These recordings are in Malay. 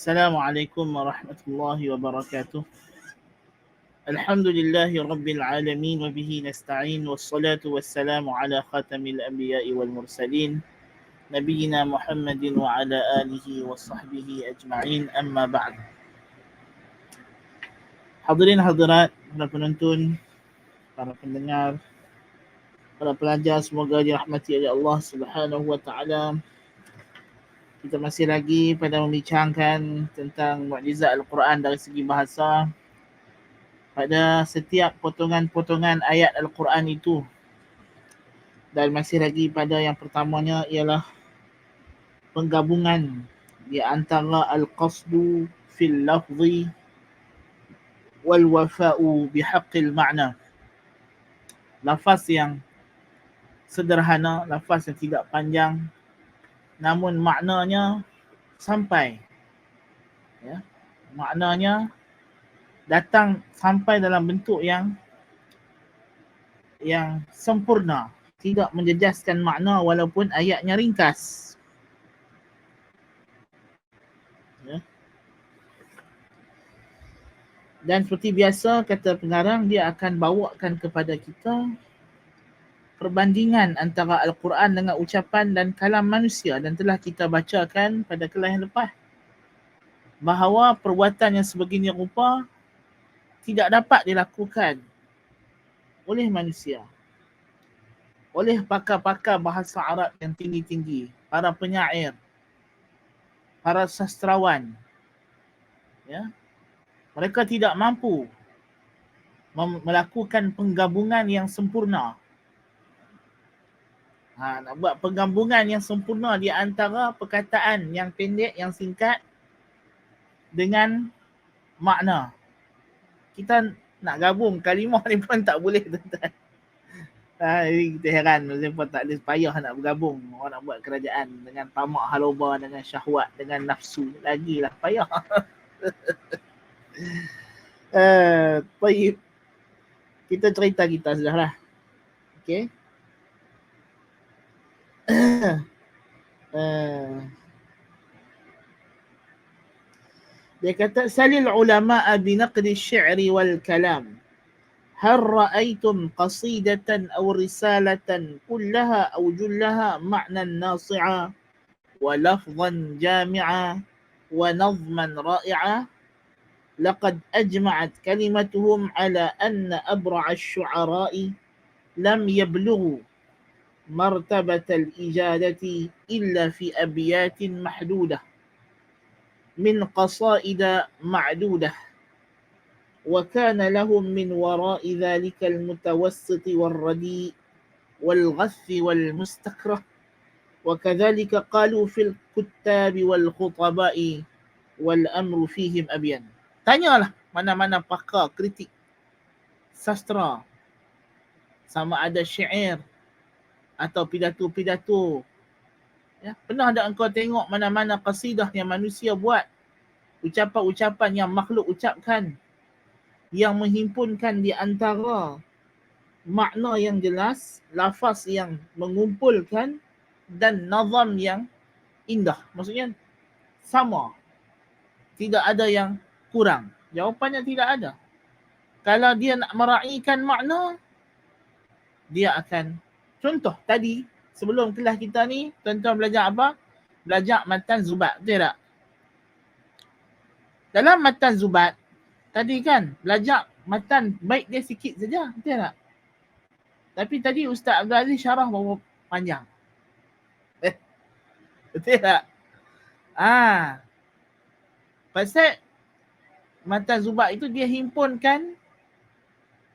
Assalamualaikum warahmatullahi wabarakatuh. Alhamdulillahi rabbil alamin wa bihi nasta'in wassalatu wassalamu ala khatamil anbiya'i wal mursalin nabiyyina Muhammadin wa ala alihi wa sahbihi ajma'in, amma ba'd. Hadirin hadirat, para penonton, para pendengar, para pelajar, semoga dirahmati oleh Allah Subhanahu wa taala. Kita masih lagi pada membincangkan tentang mukjizat Al-Quran dari segi bahasa. Pada setiap potongan-potongan ayat Al-Quran itu, dan masih lagi pada yang pertamanya ialah penggabungan di antara al-qasdu fil lafzi wal wafa'u bihaqqil ma'na. Lafaz yang sederhana, lafaz yang tidak panjang, namun maknanya sampai, ya, maknanya datang sampai dalam bentuk yang sempurna, tidak menjejaskan makna walaupun ayatnya ringkas. Ya. Dan seperti biasa, kata pengarang, dia akan bawakan kepada kita perbandingan antara Al-Quran dengan ucapan dan kalam manusia, dan telah kita bacakan pada kelas yang lepas bahawa perbuatan yang sebegini rupa tidak dapat dilakukan oleh manusia, oleh pakar-pakar bahasa Arab yang tinggi-tinggi, para penyair, para sastrawan. Ya, mereka tidak mampu melakukan penggabungan yang sempurna. Nak buat penggabungan yang sempurna di antara perkataan yang pendek, yang singkat dengan makna. Kita nak gabung kalimah ni pun tak boleh, tuan-tuan. Kita heran, mereka tak ada payah nak bergabung. Orang nak buat kerajaan dengan tamak haloba, dengan syahwat, dengan nafsu. Lagilah payah. Baik. Kita cerita kita sudahlah. Okay. Dia kata, salil ulama'a binaqdi syi'ri wal kalam. Hal ra'aytum qasidatan aw risalatan kullaha aw jullaha ma'nan nasi'a wa lafzan jami'a wa nazman ra'i'a. Laqad ajma'at kalimatuhum ala anna abra'a asy-syu'ara'i lam yablughu مرتبة الإجادة إلا في أبيات محدودة من قصائد معدودة وكان لهم من وراء ذلك المتوسط والرديء والغث والمستكره وكذلك قالوا في الكتاب والخطباء والأمر فيهم أبيان. Tanyalah mana-mana pakar kritik sastra, sama ada syair atau pidato-pidato. Ya, pernah tak engkau tengok mana-mana qasidah yang manusia buat, ucapan-ucapan yang makhluk ucapkan, yang menghimpunkan di antara makna yang jelas, lafaz yang mengumpulkan, dan nazam yang indah. Maksudnya sama, tidak ada yang kurang. Jawapannya tidak ada. Kalau dia nak meraihkan makna, dia akan, contoh tadi sebelum kelas kita ni, tuan-tuan belajar apa? Belajar matan Zubat, betul tak? Dalam matan Zubat tadi kan belajar matan baik dia sikit saja, betul tak? Tapi tadi Ustaz Abdul Aziz syarah berapa panjang. Betul tak? Pasal matan Zubat itu dia himpunkan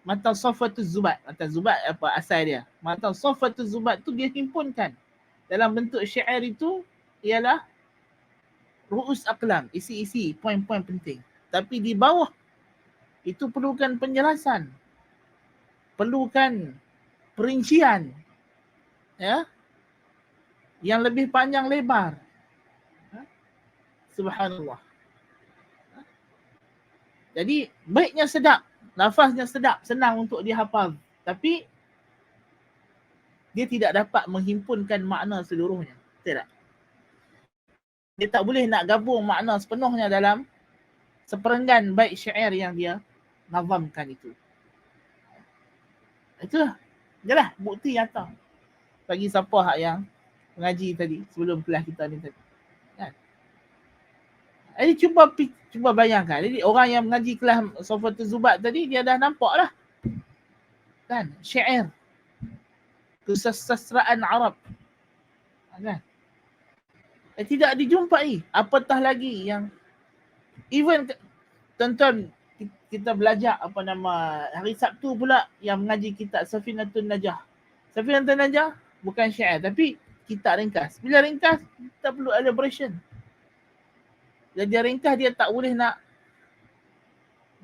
matan Safatul Zubat. Matan Zubat apa asal dia? Matan Safatul Zubat tu dia himpunkan dalam bentuk syair itu ialah ru'us aqlam, isi-isi poin-poin penting. Tapi di bawah itu perlukan penjelasan, perlukan perincian, ya, yang lebih panjang lebar. Subhanallah. Jadi baiknya sedap, lafaznya sedap, senang untuk dihafal, tapi dia tidak dapat menghimpunkan makna seluruhnya. Betul tak? Dia tak boleh nak gabung makna sepenuhnya dalam seperenggan bait syair yang dia nazamkan itu. Itulah. Jelah bukti nyata bagi siapa hak yang mengaji tadi sebelum kelas kita ni tadi. Kan? Jadi cuba bayangkan. Jadi orang yang mengaji kelas Sofatul Zubat tadi dia dah nampak lah. Kan? Syair. Kesastraan Arab. Kan? Tidak dijumpai. Apatah lagi yang even tuan-tuan kita belajar apa nama hari Sabtu pula yang mengaji kitab Safinatun Najah. Safinatun Najah bukan syair tapi kitab ringkas. Bila ringkas kita perlu elaboration. Bila dia ringkas dia tak boleh nak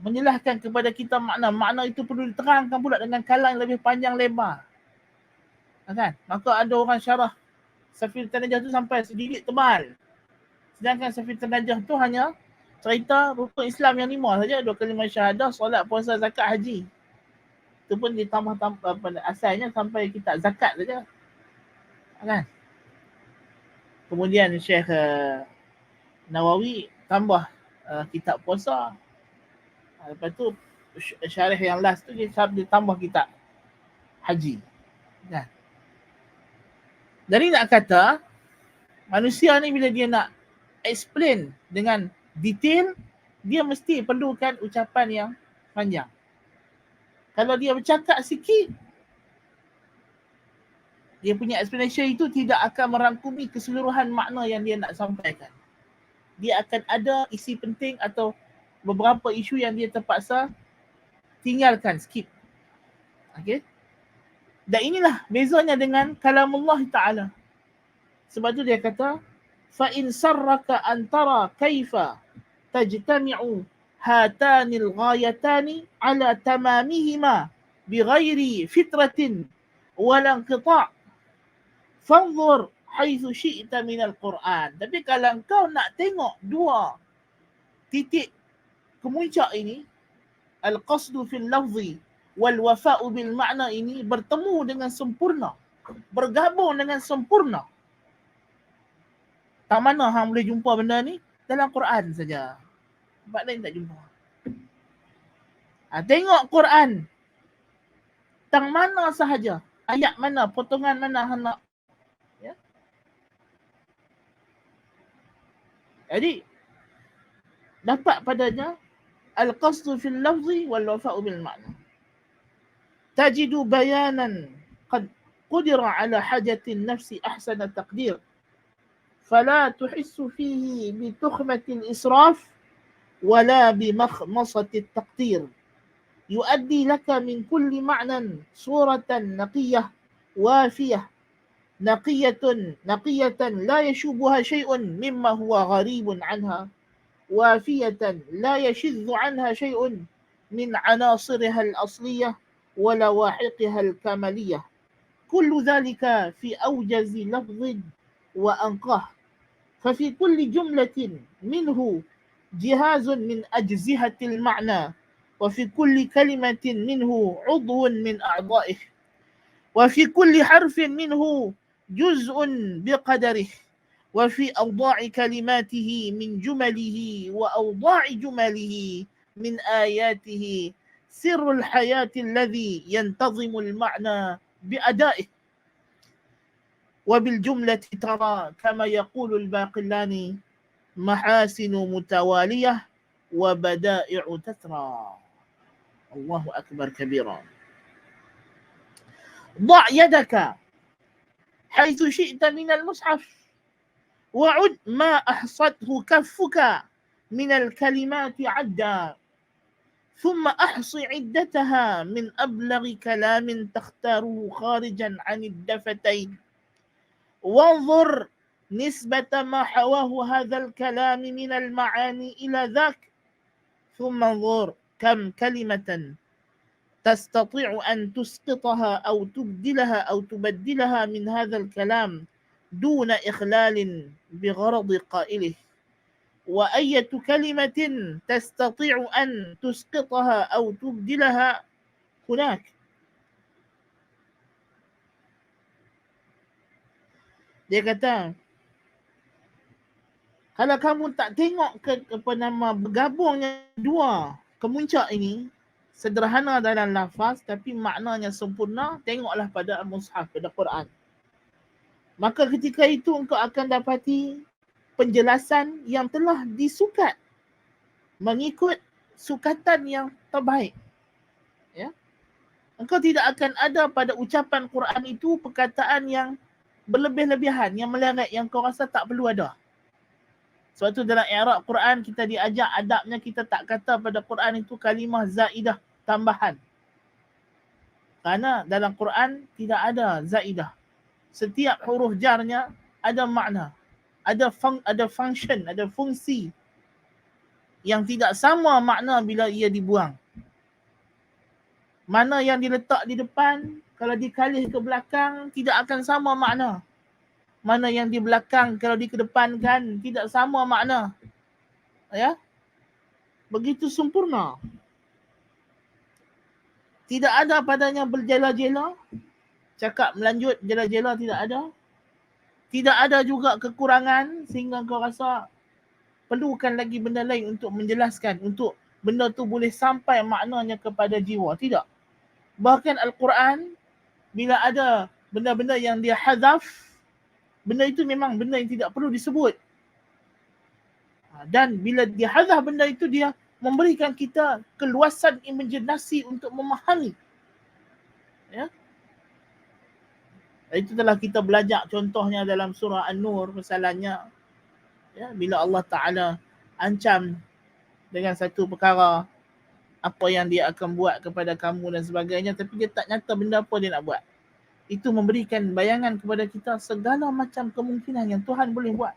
menjelaskan kepada kita makna. Makna itu perlu diterangkan pula dengan kalam yang lebih panjang lebar. Kan? Maka ada orang syarah Safinatun Najah tu sampai sedikit tebal. Sedangkan Safinatun Najah tu hanya cerita rukun Islam yang 5 saja. 2 kalimah syahadah, solat, puasa, zakat, haji. Itu pun ditambah asalnya sampai kitab zakat saja. Kan? Kemudian Syekh Nawawi tambah kitab puasa. Lepas tu syarih yang last tu dia tambah kitab haji. Kan? Jadi nak kata manusia ni bila dia nak explain dengan detail, dia mesti perlukan ucapan yang panjang. Kalau dia bercakap sikit, dia punya explanation itu tidak akan merangkumi keseluruhan makna yang dia nak sampaikan. Dia akan ada isi penting atau beberapa isu yang dia terpaksa tinggalkan, skip. Okay? Dan inilah bezanya dengan kalamullah Ta'ala. Sebab tu dia kata, فَإِنْ سَرَّكَ أَنْ تَرَى كَيْفَ تَجْتَمِعُ هَاتَانِ الْغَايَتَانِ عَلَى تَمَامِهِمَا بِغَيْرِ فِتْرَةٍ وَلَا انْقِطَاعٍ فَانْظُرْ حَيْثُ شِئْتَ مِنَ الْقُرْآنِ. Tapi kalau kau nak tengok dua titik kemuncak ini, al-qasdu fil lafzi wal wafa'u bil ma'na ini bertemu dengan sempurna, bergabung dengan sempurna. Tak mana hang boleh jumpa benda ni? Dalam Quran saja. Tempat lain tak jumpa. Tengok Quran. Tang mana sahaja. Ayat mana, potongan mana hang nak. Ya? Jadi, dapat padanya al-qasdu fil lafzi wal wafa'u bil ma'na. Tajidu bayanan qad qudira ala hajatin nafsi ahsana taqdir. فلا تحس فيه بتخمة الإسراف ولا بمخمصة التقطير يؤدي لك من كل معنى صورة نقية وافية نقية لا يشوبها شيء مما هو غريب عنها وافية لا يشذ عنها شيء من عناصرها الأصلية ولا واحقها الكمالية كل ذلك في أوجز لفظ وأنقاه ففي كل جملة منه جهاز من أجزهة المعنى وفي كل كلمة منه عضو من أعضائه وفي كل حرف منه جزء بقدره وفي أوضاع كلماته من جمله وأوضاع جمله من آياته سر الحياة الذي ينتظم المعنى بأدائه وبالجملة ترى كما يقول الباقلاني محاسن متوالية وبدائع تترى. الله أكبر كبيرا. ضع يدك حيث شئت من المصحف وعد ما أحصته كفك من الكلمات عدا ثم أحص عدتها من أبلغ كلام تختاره خارجا عن الدفتين وانظر نسبة ما حواه هذا الكلام من المعاني إلى ذاك ثم انظر كم كلمة تستطيع أن تسقطها أو تبدلها من هذا الكلام دون إخلال بغرض قائله وأية كلمة تستطيع أن تسقطها أو تبدلها هناك. Dia kata, Kalau kamu tak tengok bergabungnya dua kemuncak ini, sederhana dalam lafaz tapi maknanya sempurna, tengoklah pada mushaf, pada Quran. Maka ketika itu engkau akan dapati penjelasan yang telah disukat mengikut sukatan yang terbaik. Ya. Engkau tidak akan ada pada ucapan Quran itu perkataan yang berlebih-lebihan, yang meleret, yang kau rasa tak perlu ada. Sebab tu dalam i'rab Quran kita diajak adabnya kita tak kata pada Quran itu kalimah zaidah, tambahan. Kerana dalam Quran tidak ada zaidah. Setiap huruf jarnya ada makna. Ada function, ada fungsi yang tidak sama makna bila ia dibuang. Mana yang diletak di depan, kalau dikalih ke belakang tidak akan sama makna. Mana yang di belakang kalau dikedepankan tidak sama makna. Ya, begitu sempurna. Tidak ada padanya berjela-jela, cakap melanjut jela-jela tidak ada. Tidak ada juga kekurangan sehingga kau rasa perlukan lagi benda lain untuk menjelaskan, untuk benda tu boleh sampai maknanya kepada jiwa. Tidak. Bahkan Al-Quran bila ada benda-benda yang dia hazaf, benda itu memang benda yang tidak perlu disebut. Dan bila dia hazaf benda itu, dia memberikan kita keluasan imajinasi untuk memahami. Ya. Itu telah kita belajar contohnya dalam surah An-Nur, masalahnya ya, bila Allah Ta'ala ancam dengan satu perkara, apa yang dia akan buat kepada kamu dan sebagainya, tapi dia tak nyata benda apa dia nak buat. Itu memberikan bayangan kepada kita segala macam kemungkinan yang Tuhan boleh buat.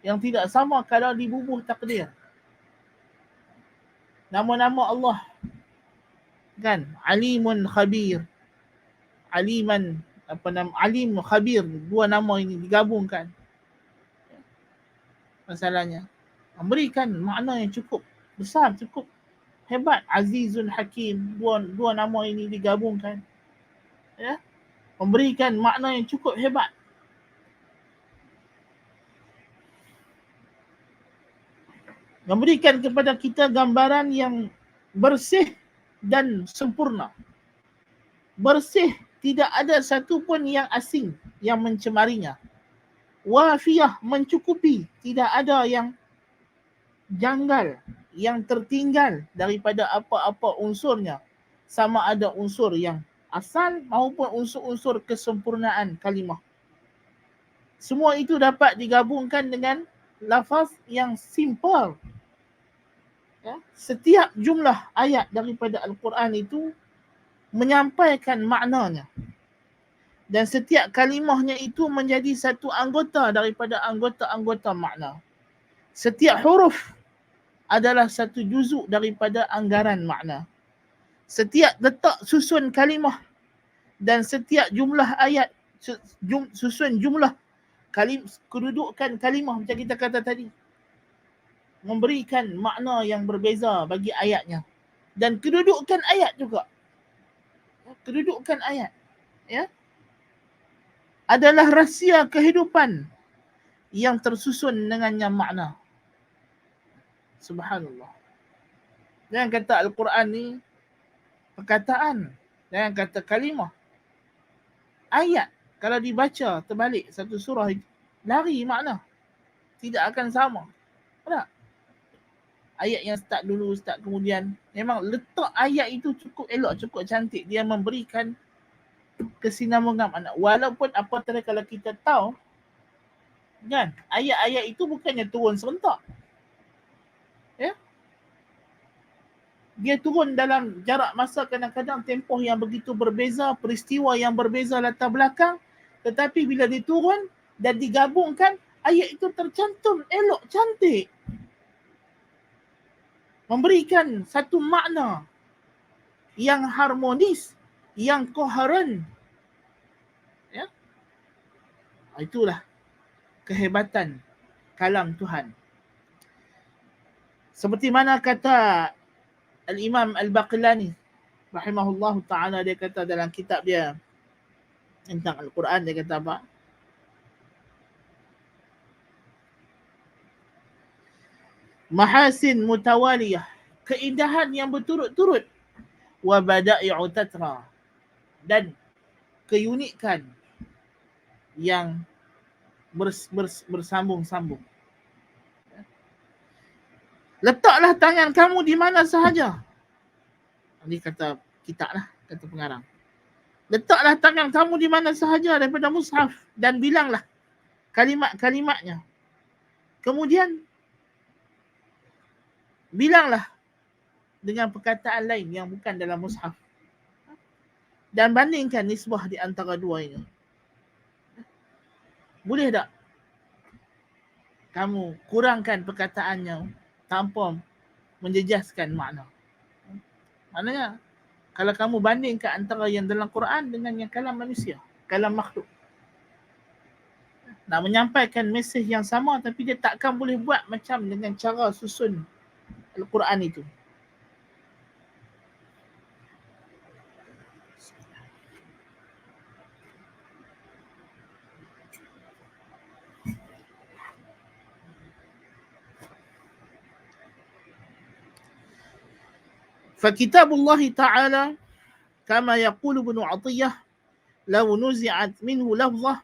Yang tidak sama kalau dibubuh takdir. Nama-nama Allah kan, Alimun Khabir, Aliman, Alim Khabir, dua nama ini digabungkan. Masalahnya memberikan makna yang cukup besar, cukup hebat. Azizun Hakim, dua nama ini digabungkan, ya, memberikan makna yang cukup hebat. Memberikan kepada kita gambaran yang bersih dan sempurna. Bersih, tidak ada satu pun yang asing yang mencemarinya. Wafiyah, mencukupi, tidak ada yang janggal, yang tertinggal daripada apa-apa unsurnya. Sama ada unsur yang asal maupun unsur-unsur kesempurnaan kalimah. Semua itu dapat digabungkan dengan lafaz yang simple. Ya, setiap jumlah ayat daripada Al-Quran itu menyampaikan maknanya. Dan setiap kalimahnya itu menjadi satu anggota daripada anggota-anggota makna. Setiap huruf adalah satu juzuk daripada anggaran makna. Setiap letak susun kalimah dan setiap jumlah ayat, susun jumlah kedudukan kalimah macam kita kata tadi, memberikan makna yang berbeza bagi ayatnya. Dan kedudukan ayat juga. Kedudukan ayat, ya, adalah rahsia kehidupan yang tersusun dengannya makna. Subhanallah. Jangan kata Al-Quran ni perkataan, jangan kata kalimah. Ayat kalau dibaca terbalik satu surah itu, lari makna. Tidak akan sama. Tak? Ayat yang start dulu, start kemudian. Memang letak ayat itu cukup elok, cukup cantik. Dia memberikan kesinambungan makna. Walaupun apatah kalau kita tahu, kan, ayat-ayat itu bukannya turun serentak. Ya? Dia turun dalam jarak masa kadang-kadang tempoh yang begitu berbeza, peristiwa yang berbeza latar belakang. Tetapi bila dia turun dan digabungkan, ayat itu tercantum elok, cantik. Memberikan satu makna yang harmonis, yang koheren. Ya? Itulah kehebatan kalam Tuhan. Seperti mana kata Al-Imam Al-Baqillani rahimahullahu ta'ala, dia kata dalam kitab dia tentang Al-Quran, dia kata apa? mahasin mutawaliyah, keindahan yang berturut-turut, wa bada'i'u tatra, dan keunikan yang bersambung-sambung. Letaklah tangan kamu di mana sahaja. Ini kata kitab lah, kata pengarang. Letaklah tangan kamu di mana sahaja daripada mushaf dan bilanglah kalimat-kalimatnya. Kemudian bilanglah dengan perkataan lain yang bukan dalam mushaf. Dan bandingkan nisbah di antara dua ini. Boleh tak kamu kurangkan perkataannya tanpa menjejaskan makna? Maknanya, kalau kamu bandingkan antara yang dalam Quran dengan yang kalam manusia, kalam makhluk, nak menyampaikan mesej yang sama tapi dia takkan boleh buat macam dengan cara susun Al-Quran itu. فكتاب الله تعالى كما يقول ابن عطية لو نزعت منه لفظة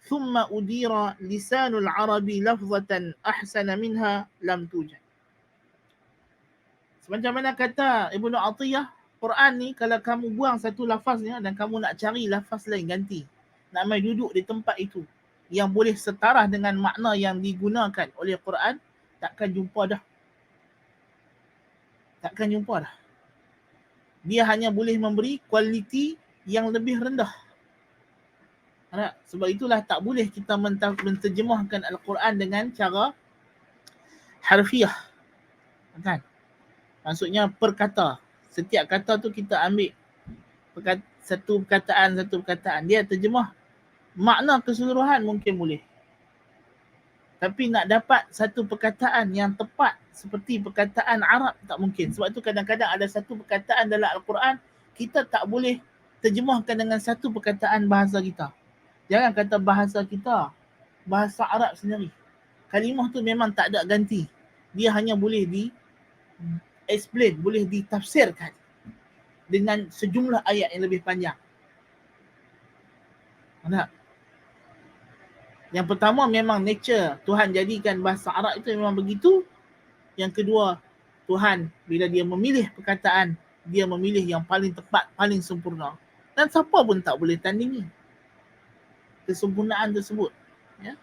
ثم أدير لسان العرب لفظة أحسن منها لم توجد. Macam mana kata Ibnu Atiyah, Quran ni kalau kamu buang satu lafaznya dan kamu nak cari lafaz lain ganti, nak mai duduk di tempat itu yang boleh setara dengan makna yang digunakan oleh Quran, takkan jumpa dah. Takkan jumpa dah. Dia hanya boleh memberi kualiti yang lebih rendah. Sebab itulah tak boleh kita menterjemahkan Al-Quran dengan cara harfiah. Kan? Maksudnya per kata. Setiap kata tu kita ambil satu perkataan. Dia terjemah makna keseluruhan mungkin boleh. Tapi nak dapat satu perkataan yang tepat seperti perkataan Arab tak mungkin. Sebab tu kadang-kadang ada satu perkataan dalam Al-Quran kita tak boleh terjemahkan dengan satu perkataan bahasa kita. Jangan kata bahasa kita, bahasa Arab sendiri. Kalimah tu memang tak ada ganti. Dia hanya boleh explain, boleh ditafsirkan dengan sejumlah ayat yang lebih panjang. Tak? Yang pertama memang nature Tuhan jadikan bahasa Arab itu memang begitu. Yang kedua, Tuhan bila dia memilih perkataan, dia memilih yang paling tepat, paling sempurna. Dan siapa pun tak boleh tandingi kesempurnaan tersebut. Ya?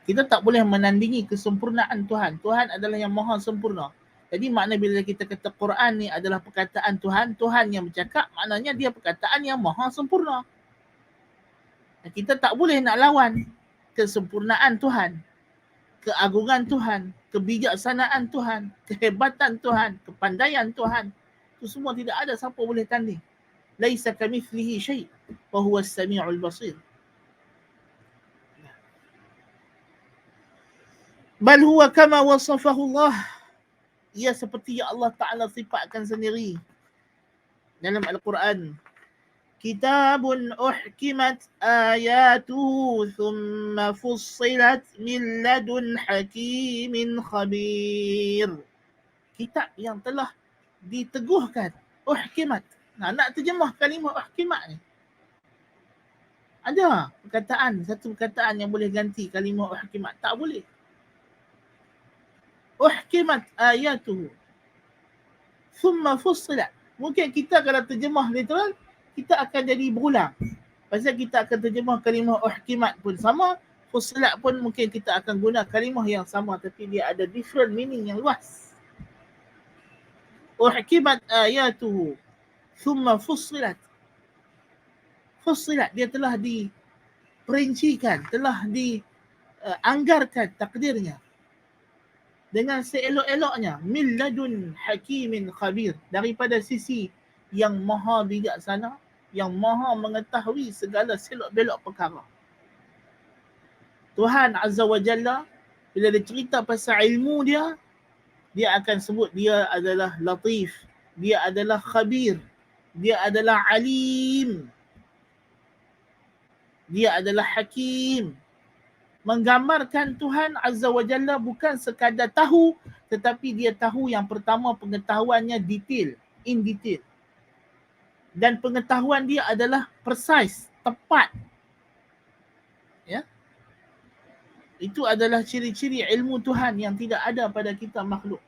Kita tak boleh menandingi kesempurnaan Tuhan. Tuhan adalah yang maha sempurna. Jadi makna bila kita kata Quran ni adalah perkataan Tuhan, Tuhan yang bercakap, maknanya dia perkataan yang maha sempurna. Dan kita tak boleh nak lawan kesempurnaan Tuhan, keagungan Tuhan, kebijaksanaan Tuhan, kehebatan Tuhan, kepandaian Tuhan. Itu semua tidak ada siapa boleh tanding. Laisa kamithlihi syai' wa huwa as-sami'ul basir. Bal huwa kama wasafahu Allah. Ia seperti yang Allah Ta'ala sifatkan sendiri dalam Al-Quran. Kitabun uhkimat ayatuhu thumma fussilat min ladun hakimin khabir. Kitab yang telah diteguhkan, uhkimat. Nak terjemah kalimah uhkimat ni. Ada satu perkataan yang boleh ganti kalimah uhkimat? Tak boleh. Uhkimat ayatuhu thumma fussilat. Mungkin kita kalau terjemah literal, kita akan jadi berulang. Pasal kita akan terjemah kalimah uhkimat pun sama, fussilat pun mungkin kita akan guna kalimah yang sama tapi dia ada different meaning yang luas. Uhkimat ayatuhu thumma fussilat. Fussilat, dia telah diperincikan, telah dianggarkan takdirnya dengan seelok-eloknya, min ladun hakimin khabir, daripada sisi yang maha bijaksana, yang maha mengetahui segala selok-belok perkara. Tuhan Azza wa Jalla bila dia cerita pasal ilmu dia, dia akan sebut dia adalah latif, dia adalah khabir, dia adalah alim, dia adalah hakim. menggambarkan Tuhan Azza wa Jalla bukan sekadar tahu, tetapi dia tahu yang pertama pengetahuannya detail, in detail. Dan pengetahuan dia adalah precise, tepat. Ya. Itu adalah ciri-ciri ilmu Tuhan yang tidak ada pada kita makhluk.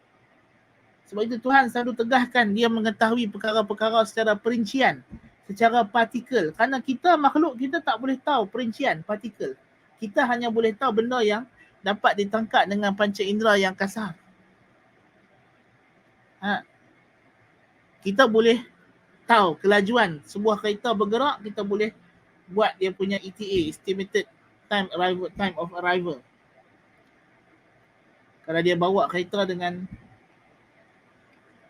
Sebab itu Tuhan selalu tegaskan dia mengetahui perkara-perkara secara perincian, secara partikel. Kerana kita makhluk, kita tak boleh tahu perincian partikel. Kita hanya boleh tahu benda yang dapat ditangkap dengan panca indera yang kasar. Kita boleh tahu kelajuan sebuah kereta bergerak, kita boleh buat dia punya ETA, estimated time of arrival. Kalau dia bawa kereta dengan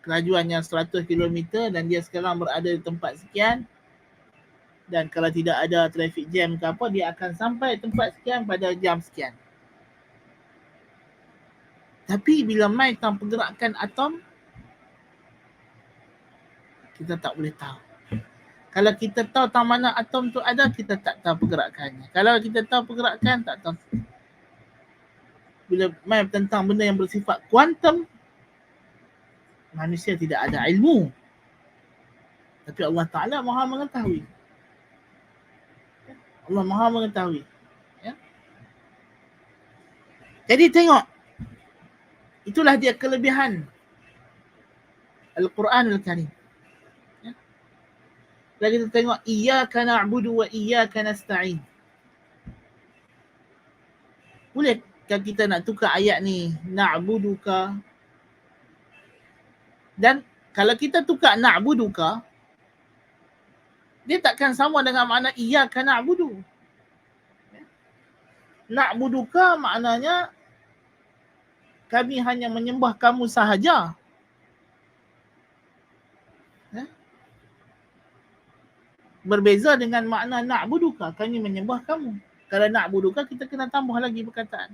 kelajuan yang 100 km dan dia sekarang berada di tempat sekian, dan kalau tidak ada traffic jam ke apa, dia akan sampai tempat sekian pada jam sekian. Tapi bila main tentang pergerakan atom, kita tak boleh tahu. Kalau kita tahu tentang mana atom tu ada, kita tak tahu pergerakannya. Kalau kita tahu pergerakan, tak tahu. Bila main tentang benda yang bersifat kuantum, manusia tidak ada ilmu. Tapi Allah Ta'ala maha mengetahui. Allah maha mengetahui. Ya? Jadi tengok. Itulah dia kelebihan Al-Quran Al-Karim. Ya? Kalau kita tengok, Iyyaka na'budu wa iyyaka nasta'in. Bolehkah kita nak tukar ayat ni? Na'buduka. Dan kalau kita tukar na'buduka, dia takkan sama dengan makna iyyaka na'budu. Na'buduka maknanya kami hanya menyembah kamu sahaja. Berbeza dengan makna na'buduka, kami menyembah kamu. Kalau na'buduka, kita kena tambah lagi perkataan.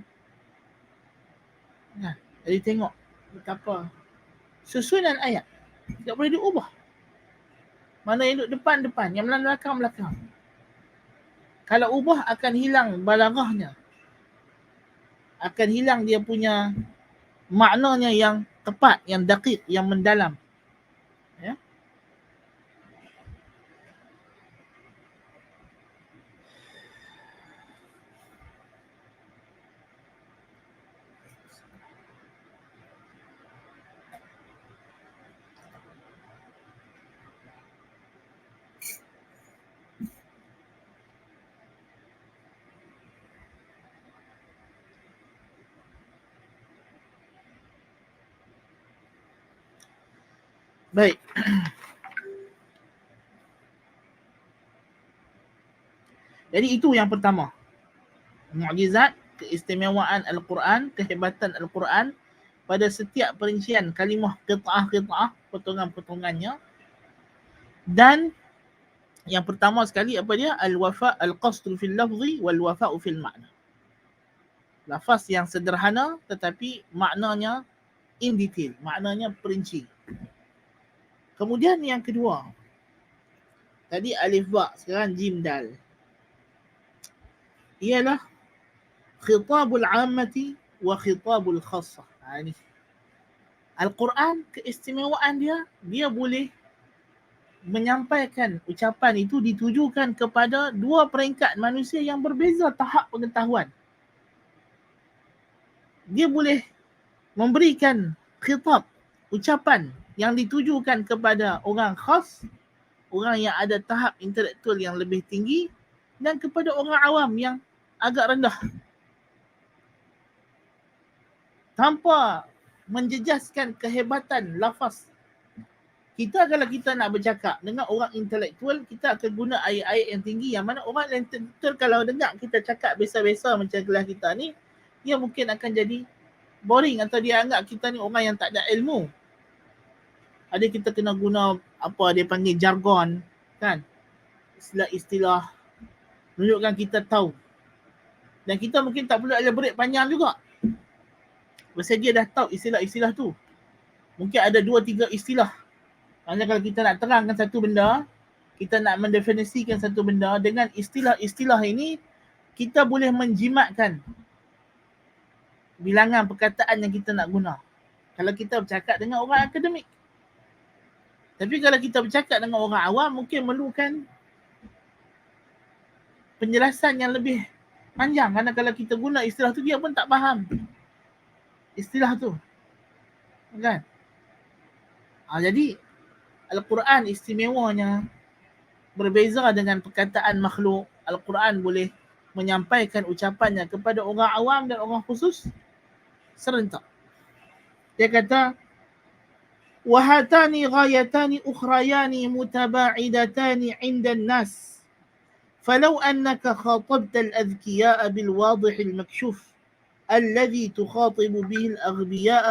Jadi tengok betapa susunan ayat tidak boleh diubah. Mana yang duduk depan-depan, yang belakang-belakang. Kalau ubah akan hilang balaghahnya. Akan hilang dia punya maknanya yang tepat, yang daqiq, yang mendalam. Ya. Baik. Jadi itu yang pertama. Mukjizat, keistimewaan Al-Quran, kehebatan Al-Quran pada setiap perincian kalimah qita'ah, potongan-potongannya. Dan yang pertama sekali apa dia? Al-wafa' al-qasdu fil lafzi wal wafa'u fil ma'na. Lafaz yang sederhana tetapi maknanya in detail, maknanya perinci. Kemudian yang kedua, tadi alif ba, sekarang jim dal. Ialah khitabul ammati wa khitabul khassah. Ini Al-Quran, keistimewaan dia boleh menyampaikan ucapan itu ditujukan kepada dua peringkat manusia yang berbeza tahap pengetahuan. Dia boleh memberikan khitab, ucapan yang ditujukan kepada orang khas, orang yang ada tahap intelektual yang lebih tinggi, dan kepada orang awam yang agak rendah. Tanpa menjejaskan kehebatan lafaz. Kita kalau kita nak bercakap dengan orang intelektual, kita akan guna ayat-ayat yang tinggi, yang mana orang intelektual kalau dengar kita cakap biasa-biasa macam kelas kita ni, dia mungkin akan jadi boring atau dia anggap kita ni orang yang tak ada ilmu. Ada kita kena guna apa dia panggil jargon, kan? Istilah-istilah menunjukkan kita tahu. Dan kita mungkin tak perlu elaborate panjang juga. Pasal dia dah tahu istilah-istilah tu. Mungkin ada 2-3 istilah. Maksudnya kalau kita nak terangkan satu benda, kita nak mendefinisikan satu benda, dengan istilah-istilah ini, kita boleh menjimatkan bilangan perkataan yang kita nak guna. Kalau kita bercakap dengan orang akademik. Tapi kalau kita bercakap dengan orang awam, mungkin memerlukan penjelasan yang lebih panjang. Kerana kalau kita guna istilah tu, dia pun tak faham istilah tu. Kan? Jadi, Al-Quran istimewanya berbeza dengan perkataan makhluk. Al-Quran boleh menyampaikan ucapannya kepada orang awam dan orang khusus serentak. Dia kata, وَهَاتَانِ غَايَتَانِ أُخْرَيَانِ مُتَبَاعِدَتَانِ عِنْدَ النَّاسِ فَلَوْ أَنَّكَ خَاطَبْتَ الْأَذْكِيَاءَ بِالْوَاضِحِ الْمَكْشُوفِ الَّذِي تُخَاطِبُ بِهِ الْأَغْبِيَاءَ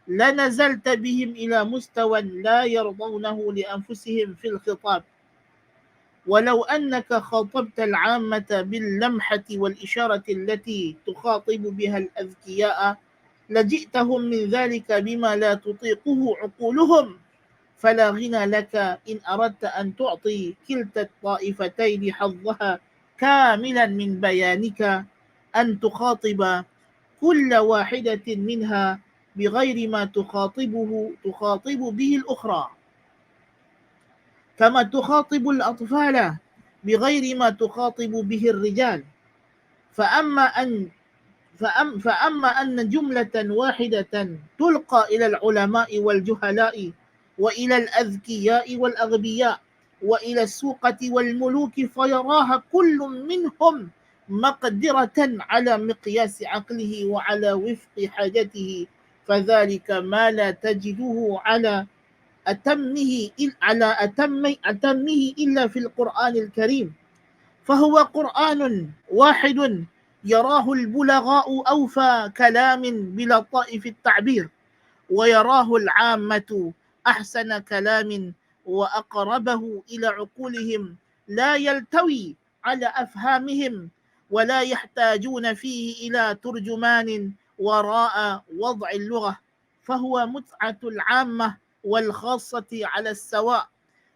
لَنَزَلْتَ بِهِمْ إِلَى مُسْتَوًى لَا يَرْضَوْنَهُ لِأَنفُسِهِمْ فِي الْخِطَابِ ولو أنك خاطبت العامة باللمحة والإشارة التي تخاطب بها الأذكياء لجئتهم من ذلك بما لا تطيقه عقولهم فلا غنى لك إن أردت أن تعطي كلتا الطائفتين حظها كاملا من بيانك أن تخاطب كل واحدة منها بغير ما تخاطب به الأخرى كما تخاطب الأطفال بغير ما تخاطب به الرجال فأما أن جملة واحدة تلقى إلى العلماء والجهلاء وإلى الأذكياء والأغبياء وإلى السوقة والملوك فيراها كل منهم مقدرة على مقياس عقله وعلى وفق حاجته فذلك ما لا تجده على أتمه إلا في القرآن الكريم فهو قرآن واحد يراه البلغاء أوفى كلام بلطائف التعبير ويراه العامة أحسن كلام وأقربه إلى عقولهم لا يلتوي على أفهامهم ولا يحتاجون فيه إلى ترجمان وراء وضع اللغة فهو متعة العامة والخاصة على السواء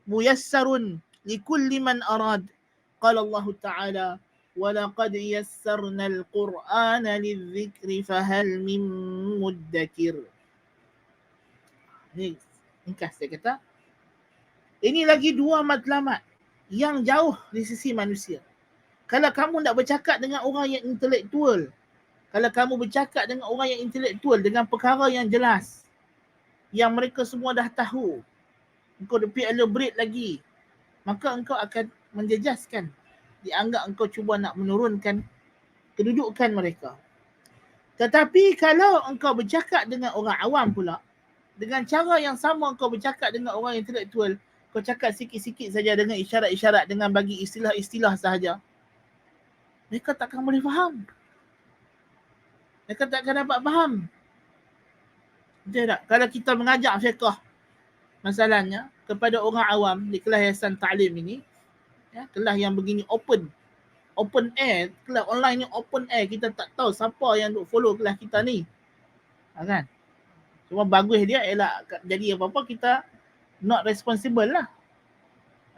ميسر لكل من أراد قال الله تعالى وَلَقَدْ يَسَّرْنَا الْقُرْآنَ لِلذِّكْرِ فَهَلْ مِن مُدَّكِرٍ. Ini ringkas saya kata. Ini lagi dua matlamat yang jauh di sisi manusia. Kalau kamu nak bercakap dengan orang yang intelektual, kalau kamu bercakap dengan orang yang intelektual dengan perkara yang jelas, yang mereka semua dah tahu, engkau lebih elaborate lagi, maka engkau akan menjejaskan. Dianggap engkau cuba nak menurunkan kedudukan mereka. Tetapi kalau engkau bercakap dengan orang awam pula, dengan cara yang sama engkau bercakap dengan orang intelektual, kau cakap sikit-sikit saja dengan isyarat-isyarat, dengan bagi istilah-istilah sahaja, mereka takkan boleh faham. Mereka takkan dapat faham. Betul tak? Kalau kita mengajar fiqh, masalahnya, kepada orang awam di kelas Yayasan Ta'lim ini, ya, kelas yang begini open air, kelas online ni open air, kita tak tahu siapa yang duk follow kelas kita ni, kan? Cuma bagus dia ialah jadi apa-apa kita not responsible lah,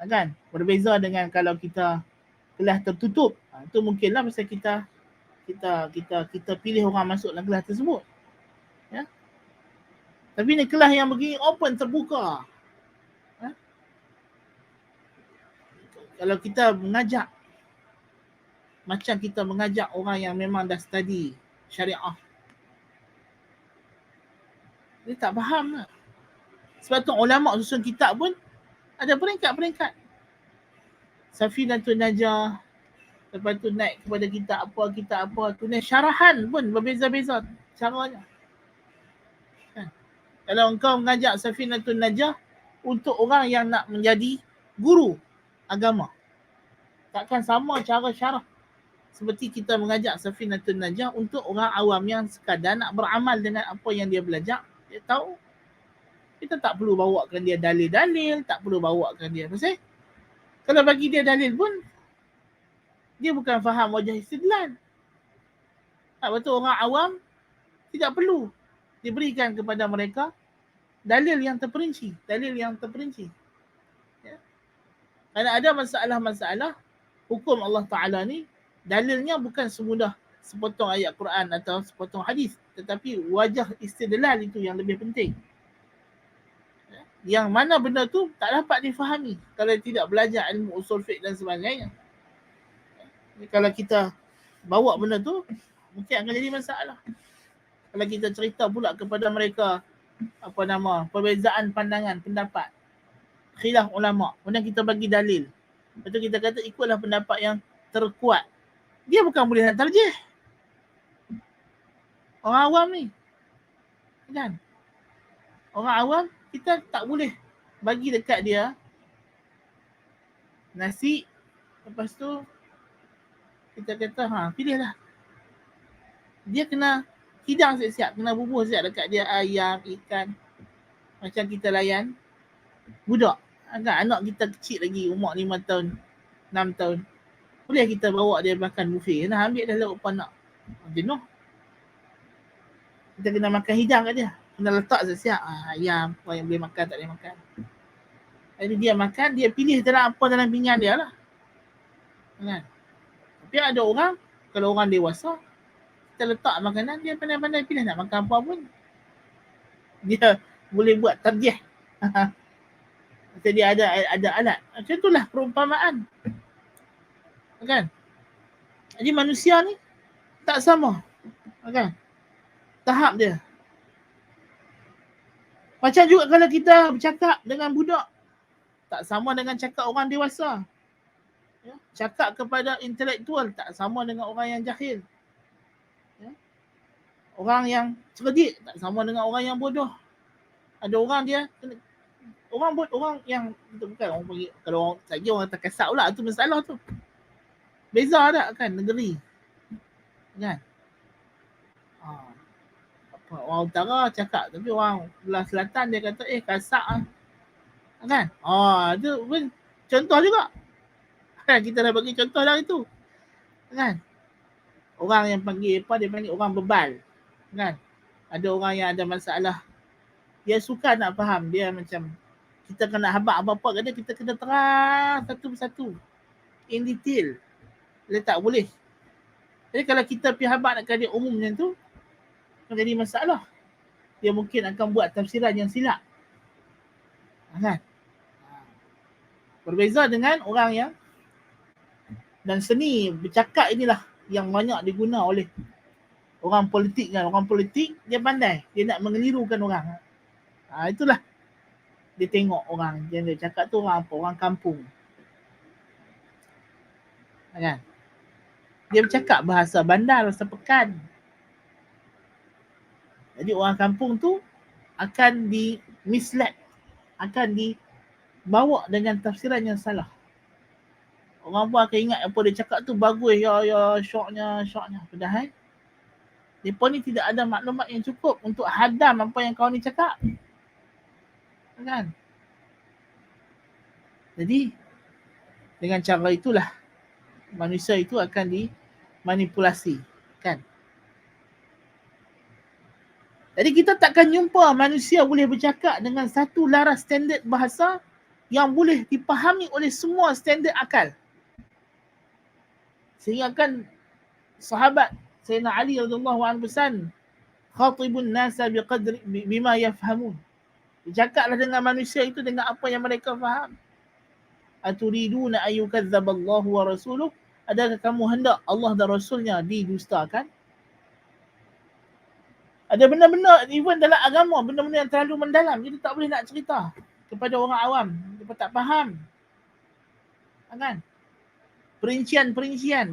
kan? Berbeza dengan kalau kita kelas tertutup, itu mungkinlah pasal kita pilih orang masuk dalam kelas tersebut, ya. Tapi ni kelas yang begini open, terbuka, ya? Kalau kita mengajak macam kita mengajak orang yang memang dah study syariah, dia tak faham lah. Sebab tu ulama susun kitab pun ada peringkat-peringkat. Safinatun Najah, lepas tu naik kepada kitab apa, tulis syarahan pun berbeza-beza caranya. Kan? Kalau engkau mengajak Safinatun Najah untuk orang yang nak menjadi guru agama, takkan sama cara syarah seperti kita mengajak Safinatun Najah untuk orang awam yang sekadar nak beramal dengan apa yang dia belajar. Dia tahu. Kita tak perlu bawakan dia dalil-dalil, tak perlu bawakan dia. Pasal kalau bagi dia dalil pun, dia bukan faham wajah istidlal. Betul, orang awam tidak perlu diberikan kepada mereka dalil yang terperinci. Ya. Kerana ada masalah-masalah hukum Allah Ta'ala ni, dalilnya bukan semudah sepotong ayat Quran atau sepotong hadis, tetapi wajah istidlal itu yang lebih penting. Yang mana benda tu tak dapat difahami kalau tidak belajar ilmu usul fiqh dan sebagainya. Kalau kita bawa benda tu, mungkin akan jadi masalah. Kalau kita cerita pula kepada mereka perbezaan pandangan, pendapat, khilaf ulama', kemudian kita bagi dalil, lepas tu kita kata ikutlah pendapat yang terkuat, dia bukan boleh nak tarjih. Orang awam ni kan, orang awam kita tak boleh bagi dekat dia nasi, lepas tu kita kata pilihlah. Dia kena hidang siap-siap, kena bubuh siap dekat dia ayam, ikan, macam kita layan budak kan, anak kita kecil lagi, umur 5 tahun 6 tahun, boleh kita bawa dia makan buffet, kena ambil dah lauk panak, jenuh. Kita kena makan hidang kat dia, kena letak siap-siap ayam, orang yang boleh makan tak boleh makan. Jadi dia makan, dia pilih dalam apa dalam pinggan dia lah kan. Tapi ada orang, kalau orang dewasa, kita letak makanan, dia pandai-pandai pilih nak makan apa pun, dia boleh buat tarjih. Macam dia ada alat. Macam itulah perumpamaan kan. Jadi manusia ni tak sama kan tahap dia. Macam juga kalau kita bercakap dengan budak, tak sama dengan cakap orang dewasa. Cakap kepada intelektual tak sama dengan orang yang jahil. Orang yang cerdik tak sama dengan orang yang bodoh. Ada orang dia orang yang bukan orang panggil, kalau orang lagi orang tak kasar pula, tu masalah tu. Beza tak kan negeri kan. Orang utara cakap, tapi orang belah selatan dia kata kasar kan. Itu pun contoh juga kan, kita dah bagi contoh dah itu kan. Orang yang panggil dia panggil orang bebal kan. Ada orang yang ada masalah, dia suka nak faham, dia macam kita kena habaq apa-apa kat dia, kita kena terang satu persatu in detail, dia tak boleh. Jadi kalau kita pergi habaq nak dia umum macam tu, akan jadi masalah. Dia mungkin akan buat tafsiran yang silap kan. Berbeza dengan orang yang, dan seni bercakap inilah yang banyak diguna oleh orang politik kan. Orang politik dia pandai, dia nak mengelirukan orang. Itulah dia tengok orang yang dia cakap tu orang apa, orang kampung kan. Dia bercakap bahasa bandar, bahasa pekan. Jadi orang kampung tu akan di mislead, akan dibawa dengan tafsiran yang salah. Orang pun akan ingat apa dia cakap tu bagus, ya syoknya. Padahal mereka ni tidak ada maklumat yang cukup untuk hadam apa yang kau ni cakap kan. Jadi dengan cara itulah manusia itu akan dimanipulasi kan. Jadi kita takkan jumpa manusia boleh bercakap dengan satu laras standard bahasa yang boleh dipahami oleh semua standard akal. Sehingga kan sahabat Sayyidina Ali radhiyallahu anhu pesan, khatibun nasa biqadri bima yafhamun. Bercakaplah dengan manusia itu dengan apa yang mereka faham. Aturiduna ayyukazzaballahu wa rasuluh, adakah kamu hendak Allah dan Rasulnya didustakan? Ada benda-benda even dalam agama, benda-benda yang terlalu mendalam, kita tak boleh nak cerita kepada orang awam, mereka tak faham kan. Perincian,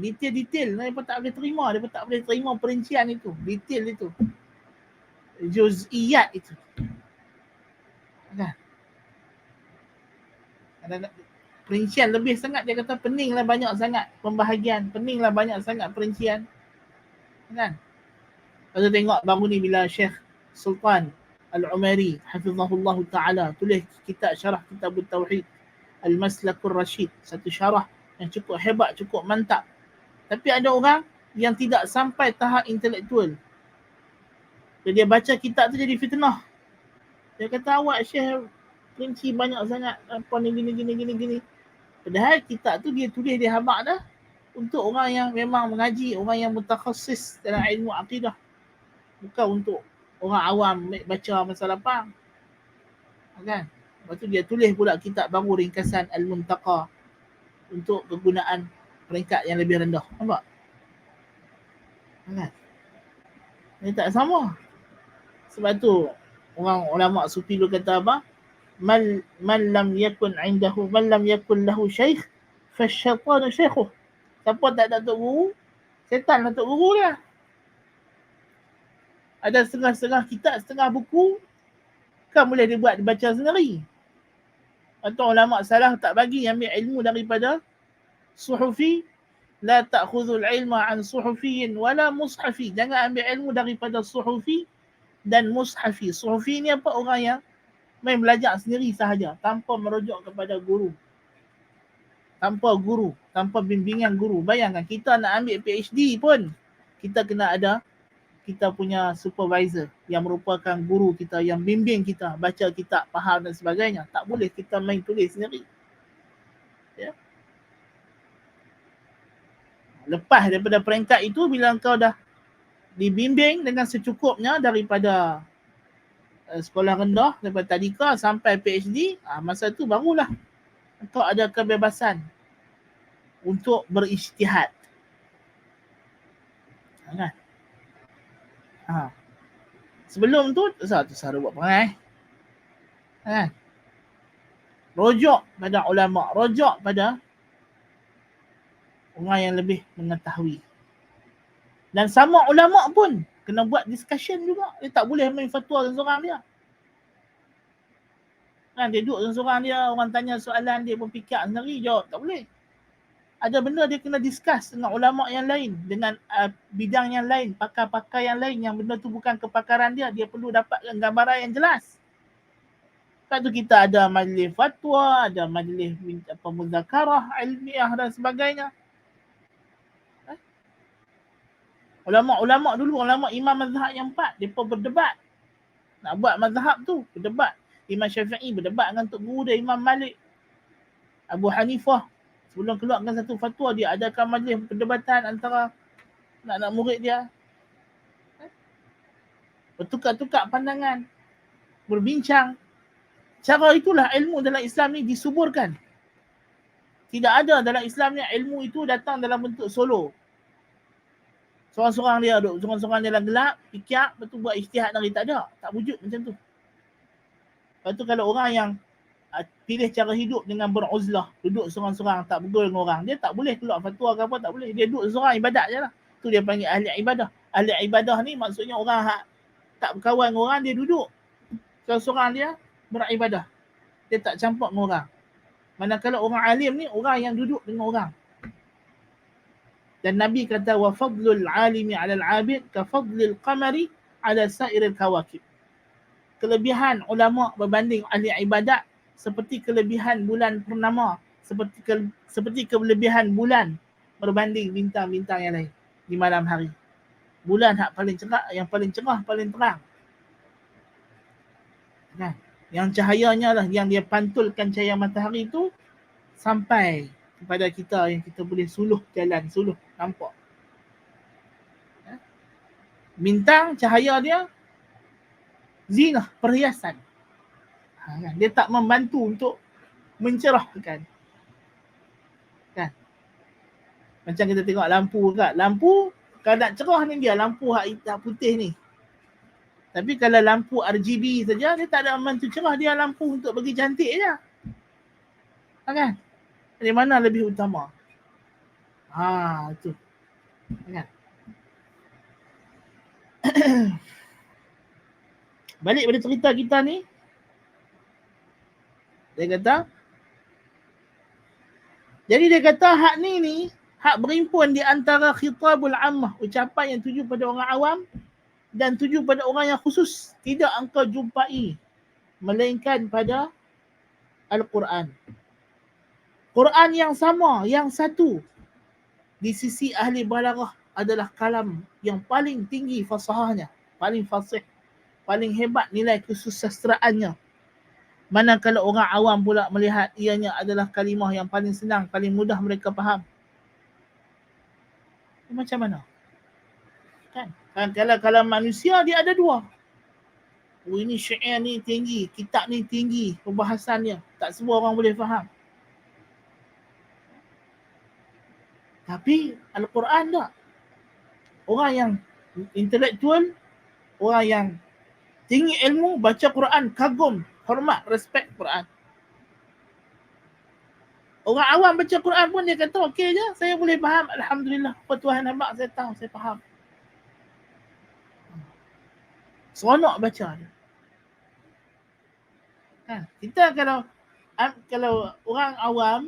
detail-detail mereka tak boleh terima, mereka tak boleh terima perincian itu, detail itu, juz'iyat itu kan. Ada perincian lebih sangat, dia kata peninglah banyak sangat pembahagian, peninglah banyak sangat perincian kan. Kita tengok baru ni bila Syekh Sultan Al-Umari hafizahullah ta'ala tulis kitab syarah kitab Tauhid Al-Maslakul Rashid, satu syarah yang cukup hebat, cukup mantap. Tapi ada orang yang tidak sampai tahap intelektual, dia baca kitab tu jadi fitnah. Dia kata awak Syekh perinci banyak sangat apa ni gini. Padahal kitab tu dia tulis, dia habaq dah untuk orang yang memang mengaji, orang yang mutakhasis dalam ilmu akidah. Bukan untuk orang awam baca masa lapang. Kan? Lepas tu dia tulis pula kitab baru ringkasan Al-Muntaqa untuk kegunaan peringkat yang lebih rendah. Nampak? Kan? Ini tak sama. Sebab tu orang ulama sufi dulu kata apa? Man lam yakun lahu syaikh fasyaitanu syaikhuh. Siapa tak ada tok guru, setan lah tok guru dia. Ada setengah-setengah kitab, setengah buku kan boleh dibaca sendiri. Atau ulama salah tak bagi ambil ilmu daripada suhufi. La ta'khudhul ilma an suhufiyin wala mushafi. Jangan ambil ilmu daripada suhufi dan mushafi. Suhufi ni apa? Orang yang main belajar sendiri sahaja tanpa merujuk kepada guru. Tanpa bimbingan guru. Bayangkan kita nak ambil PhD pun kita kena ada kita punya supervisor yang merupakan guru kita, yang bimbing kita, baca kitab, faham dan sebagainya. Tak boleh kita main tulis sendiri. Ya. Lepas daripada peringkat itu, bila kau dah dibimbing dengan secukupnya daripada sekolah rendah, daripada tadika sampai PhD, masa tu barulah kau ada kebebasan untuk berijtihad. Kan? Sebelum tu, Sara buat perangai. Kan? Rojok pada ulama, rojok pada orang yang lebih mengetahui. Dan sama ulama pun kena buat discussion juga. Dia tak boleh main fatwa seorang dia. Kan, dia duduk seorang dia, orang tanya soalan, dia pun fikir sendiri, jawab. Tak boleh. Ada benda dia kena discuss dengan ulama yang lain, dengan bidang yang lain, pakar-pakar yang lain yang benda tu bukan kepakaran dia. Dia perlu dapatkan gambaran yang jelas. Lepas tu kita ada majlis fatwa, ada majlis muzakarah ilmiah dan sebagainya. Ulama-ulama dulu, ulama imam mazhab yang 4, mereka berdebat. Nak buat mazhab tu, berdebat. Imam Syafi'i berdebat dengan Tok Guru dia, Imam Malik. Abu Hanifah, sebelum keluarkan satu fatwa, dia adakan majlis perdebatan antara anak-anak murid dia. Bertukar-tukar pandangan, berbincang. Cara itulah ilmu dalam Islam ni disuburkan. Tidak ada dalam Islam ni ilmu itu datang dalam bentuk solo. Seorang-seorang dia duduk, seorang-seorang dia dalam gelap, fikir, betul buat ijtihad dari tak ada. Tak wujud macam tu. Lepas tu kalau orang yang pilih cara hidup dengan beruzlah, duduk seorang-seorang, tak bergaul dengan orang, dia tak boleh keluar fatwa ke apa, tak boleh. Dia duduk seorang ibadat je lah. Tu dia panggil ahli ibadah. Ahli ibadah ni maksudnya orang tak berkawan dengan orang, dia duduk seorang-seorang dia beribadah. Dia tak campur dengan orang. Manakala orang alim ni, orang yang duduk dengan orang. Dan Nabi kata, wa fadlul alimi alal abid ka fadlil qamari ala sairil kawakib. Kelebihan ulama berbanding ahli ibadat seperti kelebihan bulan purnama, seperti kelebihan bulan berbanding bintang-bintang yang lain di malam hari. Bulan hak paling cerah, yang paling cerah, paling terang. Nah, yang cahayanya lah yang dia pantulkan cahaya matahari tu sampai kepada kita, yang kita boleh suluh jalan, suluh nampak. Bintang cahaya dia zinah, perhiasan. Dia tak membantu untuk mencerahkan. Kan? Macam kita tengok lampu kat. Lampu kalau nak cerah ni dia lampu hak putih ni. Tapi kalau lampu RGB saja, dia tak ada membantu cerah, dia lampu untuk bagi cantik je. Kan? Dari mana lebih utama? Itu. Kan? Balik pada cerita kita ni. Dia kata hak ni hak berimpun di antara khitabul ammah, ucapan yang tuju pada orang awam dan tuju pada orang yang khusus, tidak engkau jumpai melainkan pada Al-Quran. Quran yang sama, yang satu, di sisi ahli balaghah adalah kalam yang paling tinggi fasahahnya, paling fasih, paling hebat nilai kesusastraannya. Manakala orang awam pula melihat ianya adalah kalimah yang paling senang, paling mudah mereka faham. Macam mana? Kan kalau manusia dia ada dua. Ini syair ni tinggi, kitab ni tinggi, perbahasannya tak semua orang boleh faham. Tapi Al-Quran tak. Orang yang intelektual, orang yang tinggi ilmu, baca Quran, kagum, hormat, respect Quran. Orang awam baca Quran pun dia kata okey je, saya boleh faham, alhamdulillah. Apa Tuhan nampak, saya tahu, saya faham. Seronok baca dia. Kita kalau orang awam,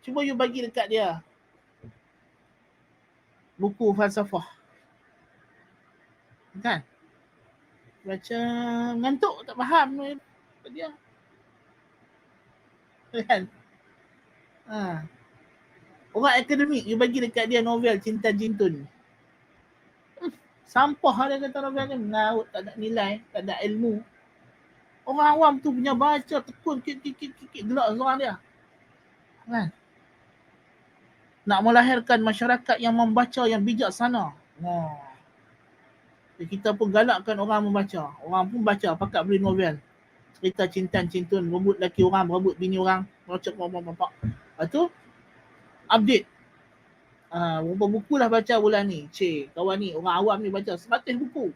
cuba you bagi dekat dia buku falsafah. Kan? Baca ngantuk, tak faham dia. Kan? Orang akademik, you bagi dekat dia novel Cinta Jintun. Sampah dia kata novel ni, mengaut, tak ada nilai, tak ada ilmu. Orang awam tu punya baca, tekun, kik, gelak seorang dia. Kan? Nak melahirkan masyarakat yang membaca, yang bijaksana. Kita pun galakkan orang membaca. Orang pun baca, pakat beli novel. Cerita cinta cintun, rebut laki orang, rebut bini orang. Baca bapak. Lepas tu, update. Berapa buku lah baca bulan ni. Cik, kawan ni, orang awam ni baca 100 buku.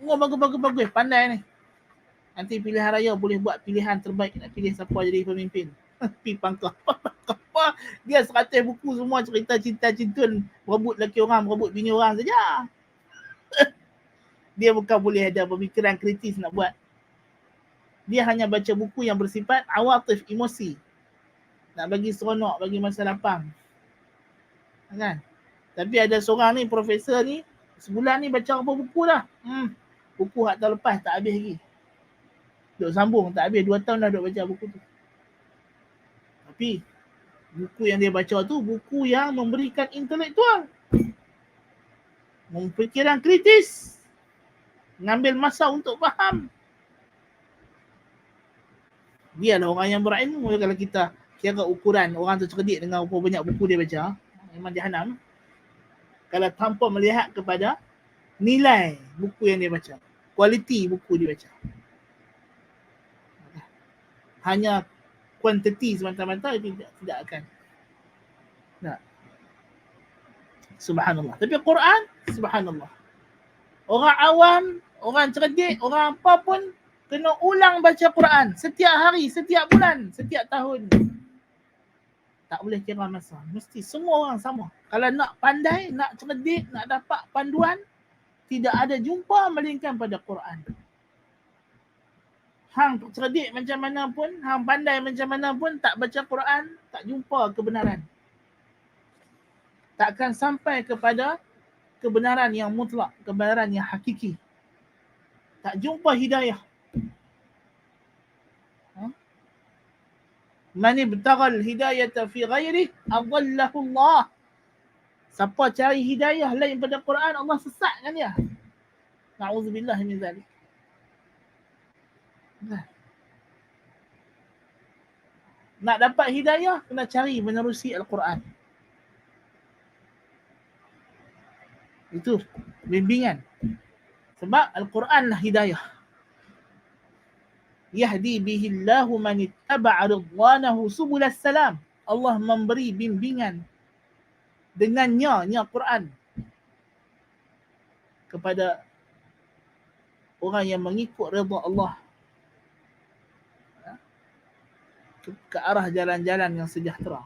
Bagus, pandai ni. Nanti pilihan raya boleh buat pilihan terbaik, nak pilih siapa jadi pemimpin. Pi pangkah. Dia 100 buku semua cerita cinta cintun, rebut laki orang, rebut bini orang saja. Dia bukan boleh ada pemikiran kritis nak buat. Dia hanya baca buku yang bersifat awatif, emosi. Nak bagi seronok, bagi masa lapang. Kan? Tapi ada seorang ni, profesor ni, sebulan ni baca apa buku dah. Buku hak tahun lepas tak habis lagi. Duk sambung, tak habis. 2 tahun dah duk baca buku tu. Tapi, buku yang dia baca tu, buku yang memberikan intelektual. Memfikiran kritis. Mengambil masa untuk faham. Biarlah orang yang berilmu. Kalau kita kira ukuran orang tu cerdik dengan berapa banyak buku dia baca, memang jahanam. Kalau tanpa melihat kepada nilai buku yang dia baca, kualiti buku dia baca. Hanya kuantiti semata-mata tidak akan. Tak. Subhanallah. Tapi Quran, subhanallah. Orang awam, orang cerdik, orang apa pun kena ulang baca Quran setiap hari, setiap bulan, setiap tahun. Tak boleh kira masa. Mesti semua orang sama. Kalau nak pandai, nak cerdik, nak dapat panduan, tidak ada jumpa melainkan pada Quran. Hang cerdik macam mana pun, hang pandai macam mana pun, tak baca Quran, tak jumpa kebenaran. Takkan sampai kepada kebenaran yang mutlak, kebenaran yang hakiki. Tak jumpa hidayah. Man ibtaghal hidayata fi ghairihi adallahu Allah. Siapa cari hidayah lain pada Quran, Allah sesatkan dia. Na'udzubillah min zalik. Nak dapat hidayah, kena cari menerusi Al-Quran. Itu bimbingan. Sebab Al-Quran lah hidayah. Yahdi bihillahu man ittaba'a ridwanahu subulas salam. Allah memberi bimbingan dengannya, Quran, kepada orang yang mengikut redha Allah ke arah jalan-jalan yang sejahtera.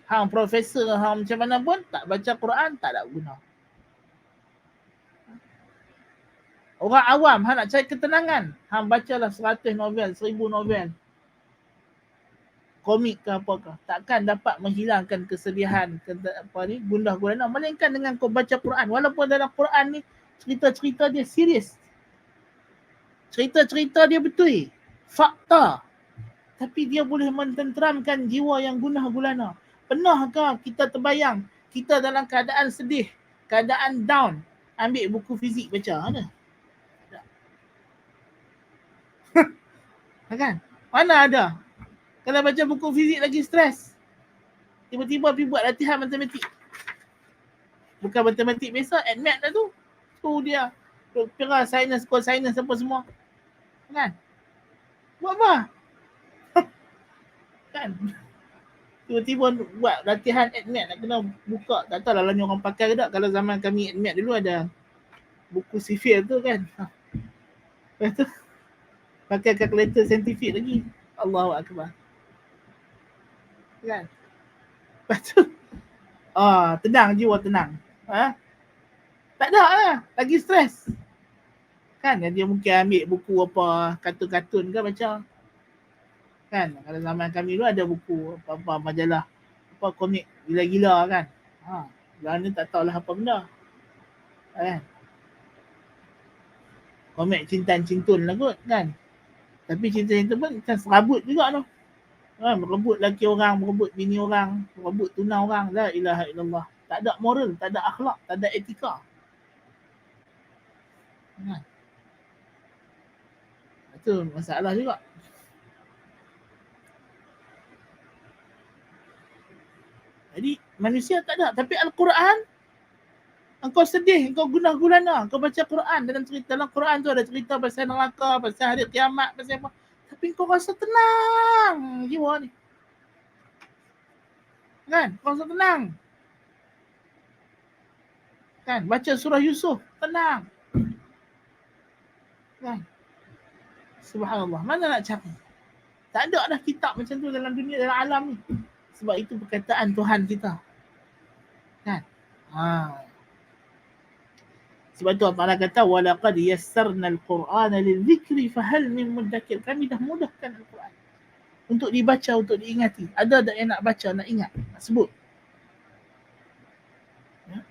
Hang profesor, hang macam mana pun tak baca Quran, tak ada guna. Orang awam, hang nak cari ketenangan, hang bacalah 100 novel, 1000 novel, komik ke apakah, takkan dapat menghilangkan kesedihan, gundah gulana, melainkan dengan kau baca Quran. Walaupun dalam Quran ni cerita-cerita dia serius, cerita-cerita dia betul, fakta, tapi dia boleh mententeramkan jiwa yang gundah gulana. Pernahkah kita terbayang kita dalam keadaan sedih, keadaan down, ambil buku fizik baca? Ada? Kan? Mana ada? Kalau baca buku fizik lagi stres. Tiba-tiba pergi buat latihan matematik. Bukan matematik biasa, admat dah tu. Tu dia. Kira sinus, cosinus apa semua. Kan? Buat apa? Kan? Tiba-tiba buat latihan admat nak kena buka. Tak tahu lah orang pakai ke tak. Kalau zaman kami admat dulu ada buku sifir tu kan. Lepas tu pakai kalkulator saintifik lagi. Allahu Akbar. Kan? Lepas tu tenang jiwa tenang. Tak ada lah. Lagi stres. Kan dia mungkin ambil buku apa kartun-kartun ke baca. Kan kalau zaman kami dulu ada buku apa majalah apa komik gila-gila kan. Sekarang ni tak tahulah apa benda. Kan? Komik cintan-cintun lah kot kan. Tapi cinta-cintun pun macam serabut juga tu. Merebut laki orang, merebut bini orang, merebut tuna orang. La ilaha illallah. Tak ada moral, tak ada akhlak, tak ada etika. Itu masalah juga. Jadi manusia tak ada. Tapi Al-Quran, engkau sedih, engkau gundah gulana, engkau baca Quran. Dalam Quran tu ada cerita pasal neraka, pasal hari kiamat, pasal apa. Tapi engkau rasa tenang jiwa ni. Kan? Kau rasa tenang. Kan? Baca surah Yusuf, tenang. Kan? Subhanallah. Mana nak cari? Tak ada dah kitab macam tu dalam dunia, dalam alam ni. Sebab itu perkataan Tuhan kita. Kan? Sebab tu Allah kata walaqad yassarna al-Qur'ana lil-dhikri fahal min mudakkir. Kami dah mudahkan Al-Quran untuk dibaca, untuk diingati. Ada tak yang nak baca, nak ingat, nak sebut? Ya?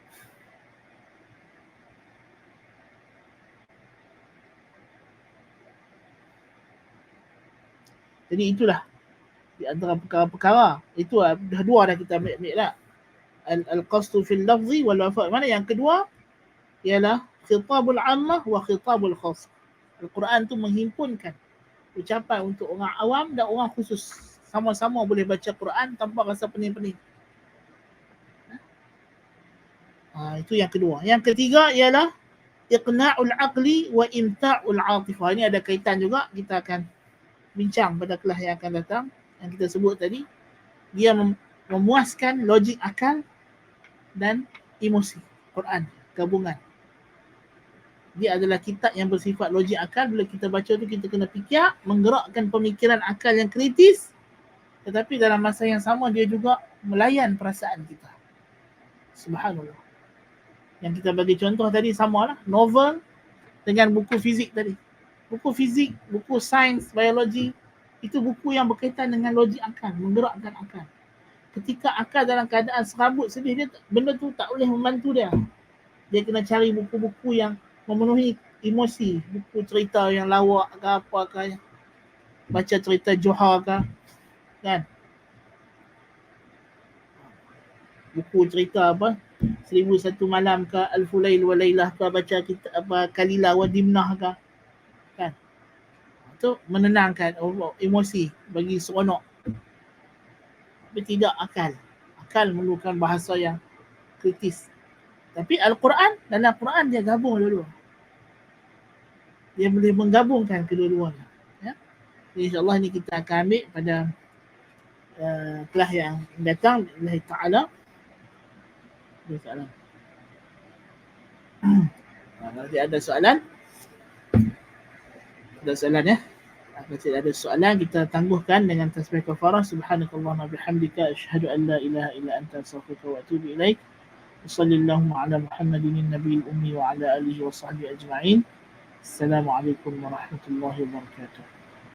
Jadi itulah di antara perkara-perkara. Itu dah dua dah kita ambil lah. Al-qasdu fil lafzi wal wafa'. Mana yang kedua? Ialah khitabul ammah wa khitabul khas. Al-Quran tu menghimpunkan ucapan untuk orang awam dan orang khusus. Sama-sama boleh baca Quran tanpa rasa pening-pening. Itu yang kedua. Yang ketiga ialah iqna'ul aqli wa imta'ul 'atifah. Ini ada kaitan juga, kita akan bincang pada kelas yang akan datang. Yang kita sebut tadi, dia memuaskan logik akal dan emosi. Quran, gabungan. Dia adalah kitab yang bersifat logik akal. Bila kita baca tu kita kena fikir, menggerakkan pemikiran akal yang kritis. Tetapi dalam masa yang sama dia juga melayan perasaan kita. Subhanallah. Yang kita bagi contoh tadi samalah novel dengan buku fizik tadi. Buku fizik, buku sains, biologi, itu buku yang berkaitan dengan logik akal, menggerakkan akal. Ketika akal dalam keadaan serabut sedih, dia benda tu tak boleh membantu dia. Dia kena cari buku-buku yang memenuhi emosi, buku cerita yang lawak ke apa ke, baca cerita Johar ke, kan? Buku cerita apa? 1001 malam ke, Al-Fulail wa Lailah ke, baca kita apa Kalila wa Dimnah ke, kan? Itu menenangkan emosi, bagi seronok. Tapi tidak akal. Akal memerlukan bahasa yang kritis. Tapi Al-Quran, dalam Quran dia gabung dua-dua. Dia boleh menggabungkan kedua-duanya. Ya? Jadi insyaAllah ni kita akan ambil pada kelas yang datang. Allah Ta'ala. Nanti ada soalan. Ada soalan ya. Kalau ada soalan, kita tangguhkan dengan tasbih kafarah. Subhanakallahumma bihamdika asyhadu an la ilaha illa anta astaghfiruka wa atubu ilaik. Wassallallahu ala Muhammadin nabiyil ummi wa ala alihi wa sahbihi ajma'in. Assalamualaikum warahmatullahi wabarakatuh.